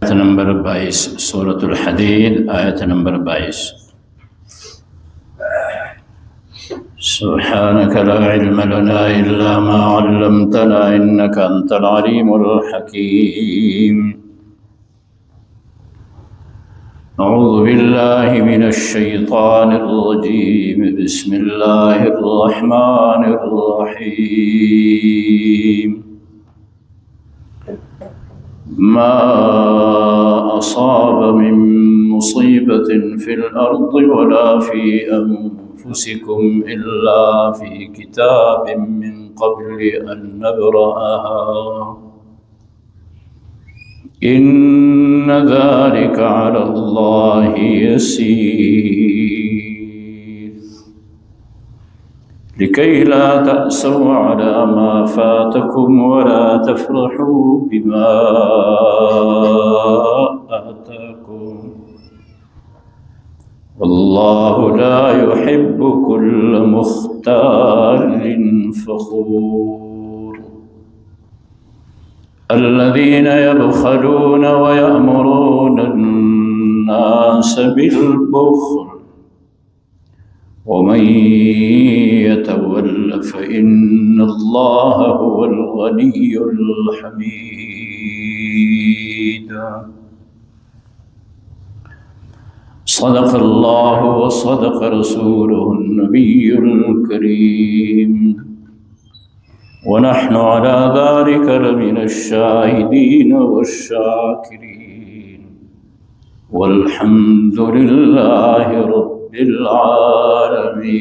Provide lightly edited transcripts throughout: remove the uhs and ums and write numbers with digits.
آیت نمبر 22 سورۃ الحدید آیت نمبر 22 سبحانك لا علم لنا إلا ما علمتنا إنك أنت العليم الحكيم أعوذ بالله من الشيطان الرجيم بسم الله الرحمن الرحيم ما أصاب من مصيبة في الأرض ولا في أنفسكم إلا في كتاب من قبل أن نبرأها إن ذلك على الله يسير لكي لا تأسوا على ما فاتكم ولا تفرحوا بما آتاكم والله لا يحب كل مختال فخور الذين يبخلون ويأمرون الناس بالبخل ومن يتول فإن الله هو الغني الحميد صدق الله وصدق رسوله النبي الكريم ونحن على ذلك لمن الشاهدين والشاكرين والحمد لله رب العالمین۔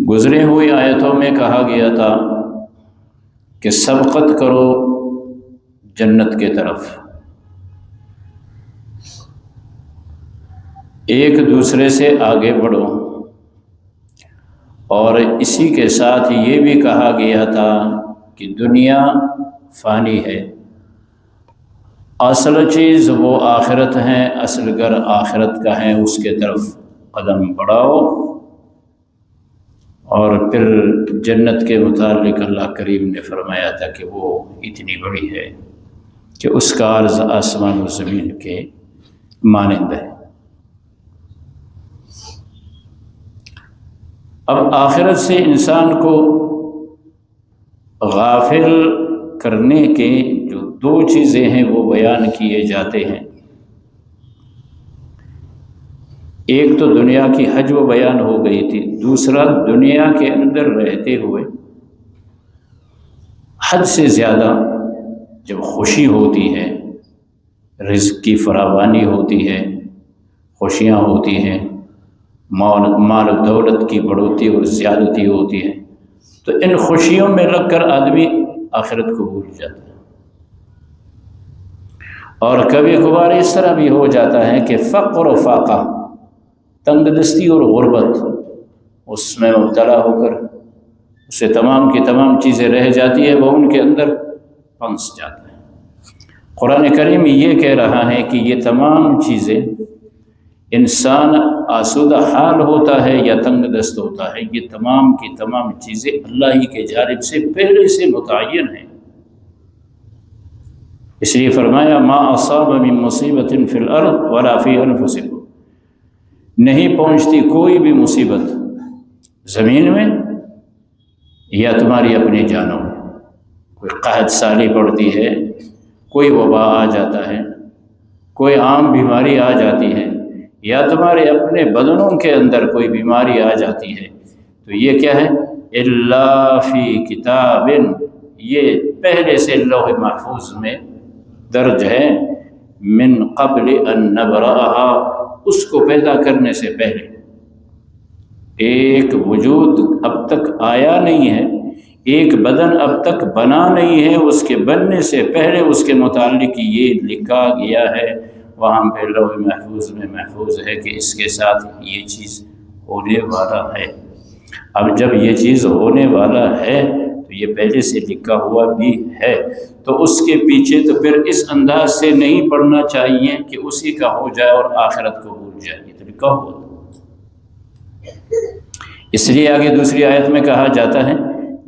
گزرے ہوئی آیتوں میں کہا گیا تھا کہ سبقت کرو جنت کے طرف، ایک دوسرے سے آگے بڑھو، اور اسی کے ساتھ یہ بھی کہا گیا تھا کہ دنیا فانی ہے، اصل چیز وہ آخرت ہے، اصل گھر آخرت کا ہے، اس کے طرف قدم بڑھاؤ۔ اور پھر جنت کے متعلق اللہ کریم نے فرمایا تھا کہ وہ اتنی بڑی ہے کہ اس کا عرض آسمان و زمین کے مانند ہے۔ اب آخرت سے انسان کو غافل کرنے کے جو دو چیزیں ہیں وہ بیان کیے جاتے ہیں۔ ایک تو دنیا کی حجب بیان ہو گئی تھی، دوسرا دنیا کے اندر رہتے ہوئے حد سے زیادہ جب خوشی ہوتی ہے، رزق کی فراوانی ہوتی ہے، خوشیاں ہوتی ہیں، مال و دولت کی بڑھوتی اور زیادتی ہوتی ہے، تو ان خوشیوں میں لگ کر آدمی آخرت کو بھول جاتا ہے۔ اور کبھی کبھار اس طرح بھی ہو جاتا ہے کہ فقر و فاقہ، تنگ دستی اور غربت اس میں مبتلا ہو کر اسے تمام کی تمام چیزیں رہ جاتی ہے، وہ ان کے اندر پھنس جاتا ہے۔ قرآن کریم یہ کہہ رہا ہے کہ یہ تمام چیزیں، انسان آسودہ حال ہوتا ہے یا تنگ دست ہوتا ہے، یہ تمام کی تمام چیزیں اللہ ہی کے جانب سے پہلے سے متعین ہیں۔ اس لیے فرمایا ما اصاب من مصیبت فی الارض ولا فی انفسکم، نہیں پہنچتی کوئی بھی مصیبت زمین میں یا تمہاری اپنی جانوں میں، کوئی قحط سالی پڑتی ہے، کوئی وبا آ جاتا ہے، کوئی عام بیماری آ جاتی ہے، یا تمہارے اپنے بدنوں کے اندر کوئی بیماری آ جاتی ہے، تو یہ کیا ہے؟ الا فی کتاب، یہ پہلے سے لوح محفوظ میں درج ہے، من قبل ان نبرأها، اس کو پیدا کرنے سے پہلے۔ ایک وجود اب تک آیا نہیں ہے، ایک بدن اب تک بنا نہیں ہے، اس کے بننے سے پہلے اس کے متعلق یہ لکھا گیا ہے، وہاں پہ لوح محفوظ میں محفوظ ہے کہ اس کے ساتھ یہ چیز ہونے والا ہے۔ اب جب یہ چیز ہونے والا ہے تو یہ پہلے سے لکھا ہوا بھی ہے، تو اس کے پیچھے تو پھر اس انداز سے نہیں پڑھنا چاہیے کہ اسی کا ہو جائے اور آخرت کو بھول جائے، تو لکھا ہوا۔ اس لیے آگے دوسری آیت میں کہا جاتا ہے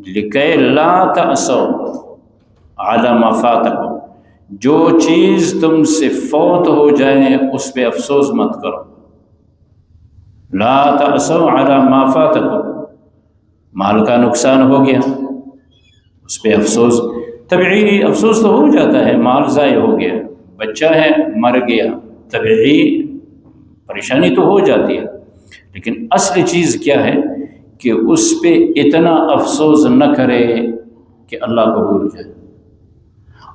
لکے لا تأسوا علی ما فاتکم، جو چیز تم سے فوت ہو جائے اس پہ افسوس مت کرو. لا تأسوا علی ما فاتکم، مال کا نقصان ہو گیا اس پہ افسوس، طبعی افسوس تو ہو جاتا ہے، مال ضائع ہو گیا، بچہ ہے مر گیا، طبعی پریشانی تو ہو جاتی ہے، لیکن اصل چیز کیا ہے کہ اس پہ اتنا افسوس نہ کرے کہ اللہ کو بھول جائے.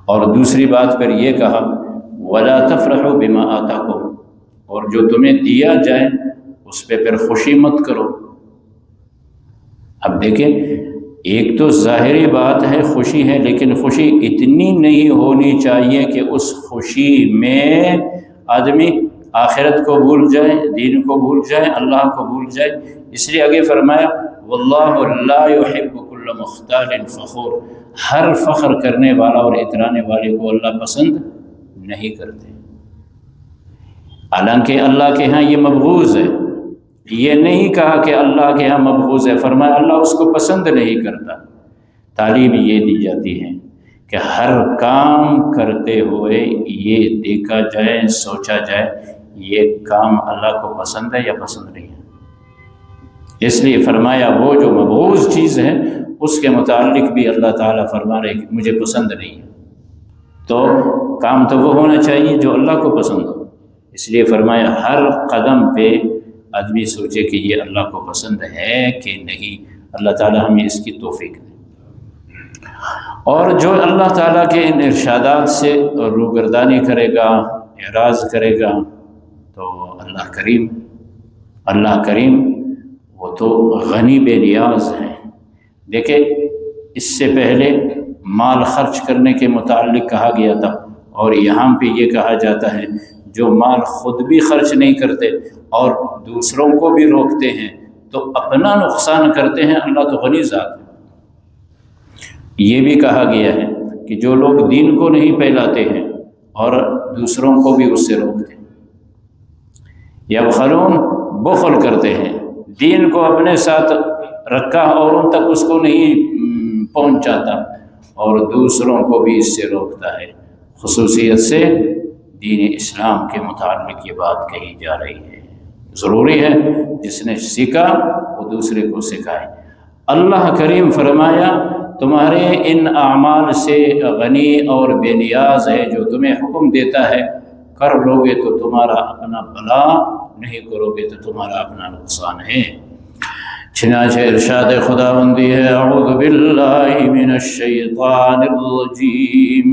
اور دوسری بات پر یہ کہا وَلَا تَفْرَحُوا بِمَا آتَاكُمْ، اور جو تمہیں دیا جائے اس پہ پھر خوشی مت کرو. اب دیکھیں ایک تو ظاہری بات ہے خوشی ہے، لیکن خوشی اتنی نہیں ہونی چاہیے کہ اس خوشی میں آدمی آخرت کو بھول جائے، دین کو بھول جائے، اللہ کو بھول جائے. اس لیے آگے فرمایا وَاللَّهُ لَا يُحِبُّ كُلَّ مُخْتَالٍ فَخُورٍ، ہر فخر کرنے والا اور اترانے والے کو اللہ پسند نہیں کرتے. حالانکہ اللہ کے ہاں یہ مبغوض ہے، یہ نہیں کہا کہ اللہ کے ہاں مبغوض ہے، فرمایا اللہ اس کو پسند نہیں کرتا. تعلیم یہ دی جاتی ہے کہ ہر کام کرتے ہوئے یہ دیکھا جائے، سوچا جائے یہ کام اللہ کو پسند ہے یا پسند نہیں ہے. اس لیے فرمایا وہ جو مبغوض چیز ہے اس کے متعلق بھی اللہ تعالیٰ فرما رہے کہ مجھے پسند نہیں ہے. تو کام تو وہ ہونا چاہیے جو اللہ کو پسند ہو. اس لیے فرمایا ہر قدم پہ آدمی سوچے کہ یہ اللہ کو پسند ہے کہ نہیں. اللہ تعالیٰ ہمیں اس کی توفیق دے. اور جو اللہ تعالیٰ کے ان ارشادات سے روگردانی کرے گا، اعراض کرے گا، تو اللہ کریم وہ تو غنی بے نیاز ہے. دیکھیں اس سے پہلے مال خرچ کرنے کے متعلق کہا گیا تھا، اور یہاں پہ یہ کہا جاتا ہے جو مال خود بھی خرچ نہیں کرتے اور دوسروں کو بھی روکتے ہیں تو اپنا نقصان کرتے ہیں. اللہ تو غنی ذات ہے. یہ بھی کہا گیا ہے کہ جو لوگ دین کو نہیں پھیلاتے ہیں اور دوسروں کو بھی اس سے روکتے ہیں، یبخلون، بخل کرتے ہیں، دین کو اپنے ساتھ رکھا اور ان تک اس کو نہیں پہنچاتا اور دوسروں کو بھی اس سے روکتا ہے. خصوصیت سے دین اسلام کے متعلق یہ بات کہی جا رہی ہے. ضروری ہے جس نے سیکھا وہ دوسرے کو سکھائے. اللہ کریم فرمایا تمہارے ان اعمال سے غنی اور بے نیاز ہے، جو تمہیں حکم دیتا ہے کر لو گے تو تمہارا اپنا بھلا، نہیں کرو گے تو تمہارا اپنا نقصان ہے. چنانچہ ارشاد خداوندی ہے اعوذ باللہ من الشیطان الرجیم،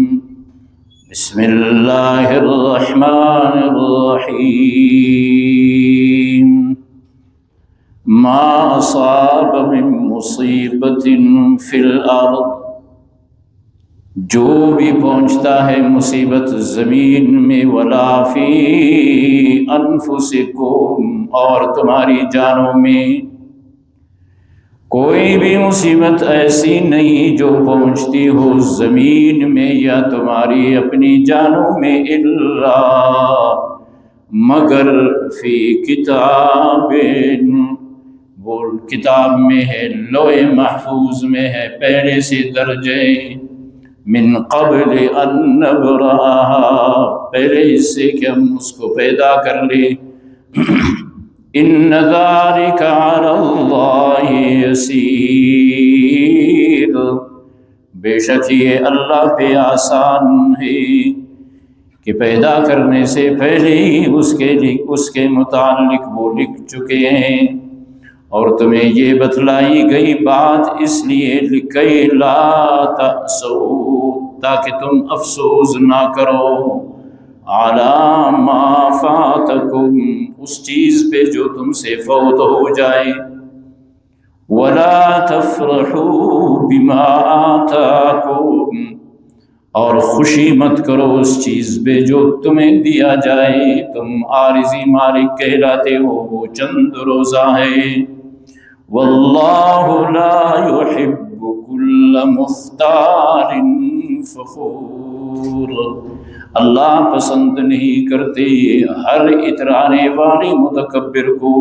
بسم اللہ الرحمن الرحیم. ما اصاب من مصیبت فی الارض، جو بھی پہنچتا ہے مصیبت زمین میں، ولا فی انفسکم، اور تمہاری جانوں میں، کوئی بھی مصیبت ایسی نہیں جو پہنچتی ہو زمین میں یا تمہاری اپنی جانوں میں، الا مگر فی کتاب، وہ کتاب میں ہے، لوح محفوظ میں ہے، پہلے سے درجے، من قبل ان نبرأها، پہلے اس سے کہ ہم اس کو پیدا کر لیں. ان ذلک علی اللہ یسیر، بے شک یہ اللہ پہ آسان ہے کہ پیدا کرنے سے پہلے ہی اس کے متعلق وہ لکھ چکے ہیں. اور تمہیں یہ بتلائی گئی بات اس لیے لکھی لا تأسوا، تاکہ تم افسوس نہ کرو، علی ما فاتکم، اس چیز پہ جو تم سے فوت ہو جائے، ولا تفرحوا بما آتاکم، اور خوشی مت کرو اس چیز پہ جو تمہیں دیا جائے. تم عارضی مالک کہلاتے ہو، وہ چند روزہ ہے. واللہ لا يحب كل مختال فخور، اللہ پسند نہیں کرتے ہر اترانے والے متکبر کو.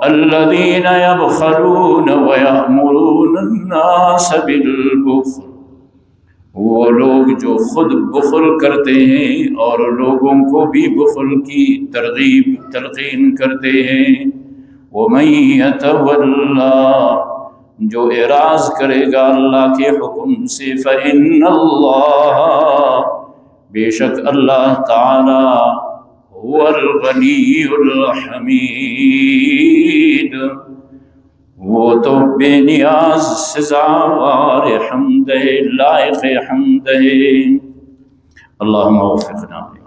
الذین یبخلون ویأمرون الناس بالبخل، وہ لوگ جو خود بخل کرتے ہیں اور لوگوں کو بھی بخل کی تلقین کرتے ہیں۔ وَمَن يَتَوَلَّى، جو اعراض کرے گا اللہ کے حکم سے، فَإِنَّ اللَّهَ، بے شک اللہ تعالی، هُوَ الْغَنِيُّ الْحَمِيدُ، وہ تو بے نیاز سزاوار حمد ہے، لائق حمد ہے۔ اللہم وفقنا۔